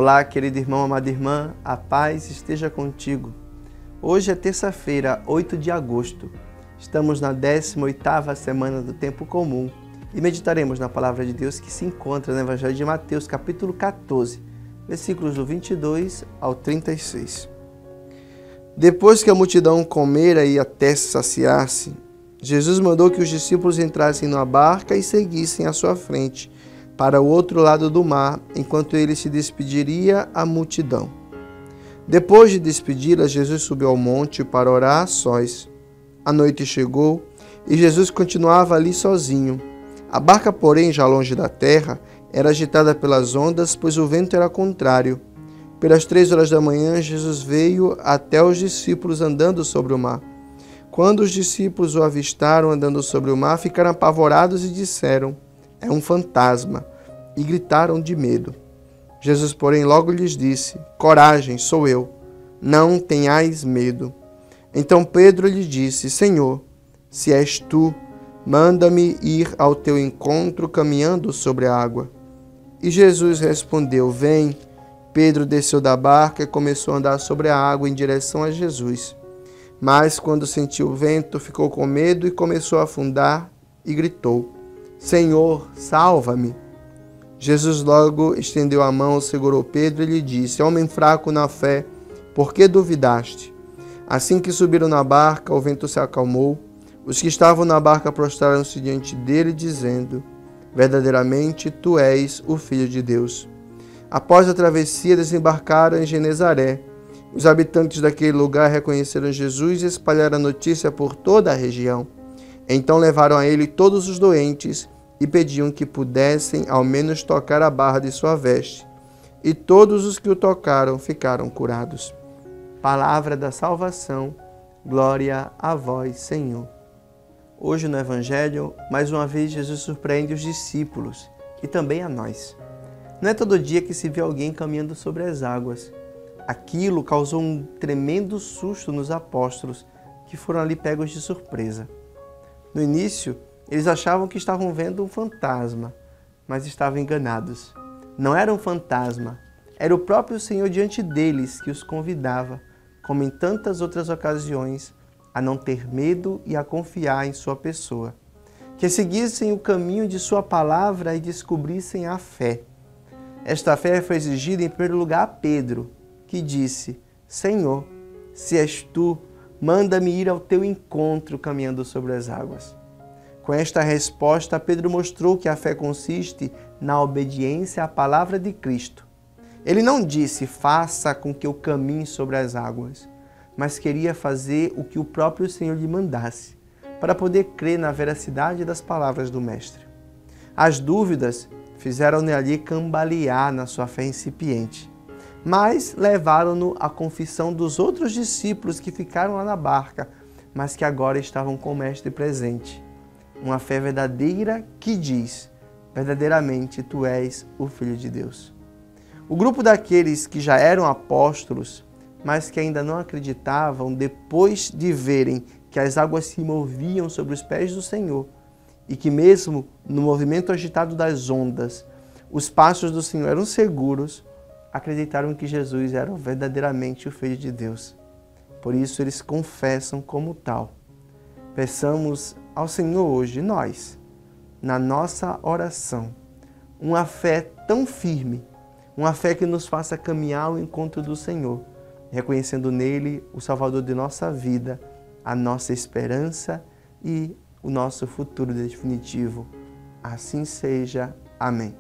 Olá, querido irmão, amada irmã, a paz esteja contigo. Hoje é terça-feira, 8 de agosto. Estamos na 18ª semana do Tempo Comum e meditaremos na Palavra de Deus que se encontra no Evangelho de Mateus, capítulo 14, versículos do 22 ao 36. Depois que a multidão comera e até saciar-se, Jesus mandou que os discípulos entrassem numa barca e seguissem à sua frente, para o outro lado do mar, enquanto ele se despediria à multidão. Depois de despedi-la, Jesus subiu ao monte para orar a sós. A noite chegou e Jesus continuava ali sozinho. A barca, porém, já longe da terra, era agitada pelas ondas, pois o vento era contrário. Pelas 3 horas da manhã, Jesus veio até os discípulos andando sobre o mar. Quando os discípulos o avistaram andando sobre o mar, ficaram apavorados e disseram: "É um fantasma", e gritaram de medo. Jesus, porém, logo lhes disse: "Coragem, sou eu, não tenhais medo." Então Pedro lhe disse: "Senhor, se és tu, manda-me ir ao teu encontro caminhando sobre a água." E Jesus respondeu: "Vem." Pedro desceu da barca e começou a andar sobre a água em direção a Jesus. Mas, quando sentiu o vento, ficou com medo e começou a afundar e gritou: "Senhor, salva-me." Jesus logo estendeu a mão, segurou Pedro e lhe disse: "Homem fraco na fé, por que duvidaste?" Assim que subiram na barca, o vento se acalmou. Os que estavam na barca prostraram-se diante dele, dizendo: "Verdadeiramente, tu és o Filho de Deus." Após a travessia, desembarcaram em Genezaré. Os habitantes daquele lugar reconheceram Jesus e espalharam a notícia por toda a região. Então levaram a ele todos os doentes e pediam que pudessem ao menos tocar a barra de sua veste. E todos os que o tocaram ficaram curados. Palavra da salvação, glória a vós, Senhor. Hoje no Evangelho, mais uma vez Jesus surpreende os discípulos e também a nós. Não é todo dia que se vê alguém caminhando sobre as águas. Aquilo causou um tremendo susto nos apóstolos, que foram ali pegos de surpresa. No início, eles achavam que estavam vendo um fantasma, mas estavam enganados. Não era um fantasma, era o próprio Senhor diante deles que os convidava, como em tantas outras ocasiões, a não ter medo e a confiar em sua pessoa. Que seguissem o caminho de sua palavra e descobrissem a fé. Esta fé foi exigida em primeiro lugar a Pedro, que disse: "Senhor, se és tu, manda-me ir ao teu encontro caminhando sobre as águas." Com esta resposta, Pedro mostrou que a fé consiste na obediência à palavra de Cristo. Ele não disse: "Faça com que eu caminhe sobre as águas", mas queria fazer o que o próprio Senhor lhe mandasse, para poder crer na veracidade das palavras do Mestre. As dúvidas fizeram-no ali cambalear na sua fé incipiente, mas levaram-no à confissão dos outros discípulos que ficaram lá na barca, mas que agora estavam com o Mestre presente. Uma fé verdadeira que diz: "Verdadeiramente tu és o Filho de Deus." O grupo daqueles que já eram apóstolos, mas que ainda não acreditavam, depois de verem que as águas se moviam sobre os pés do Senhor e que mesmo no movimento agitado das ondas, os passos do Senhor eram seguros, acreditaram que Jesus era verdadeiramente o Filho de Deus. Por isso eles confessam como tal. Peçamos ao Senhor hoje, nós, na nossa oração, uma fé tão firme, uma fé que nos faça caminhar ao encontro do Senhor, reconhecendo nele o Salvador de nossa vida, a nossa esperança e o nosso futuro definitivo. Assim seja. Amém.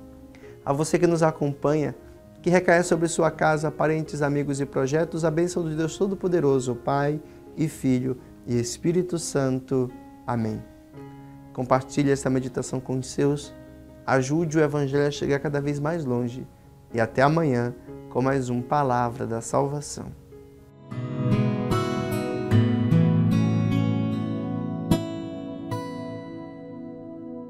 A você que nos acompanha, que recaia sobre sua casa, parentes, amigos e projetos, a bênção de Deus Todo-Poderoso, Pai e Filho e Espírito Santo. Amém. Compartilhe essa meditação com os seus, ajude o Evangelho a chegar cada vez mais longe e até amanhã com mais um Palavra da Salvação.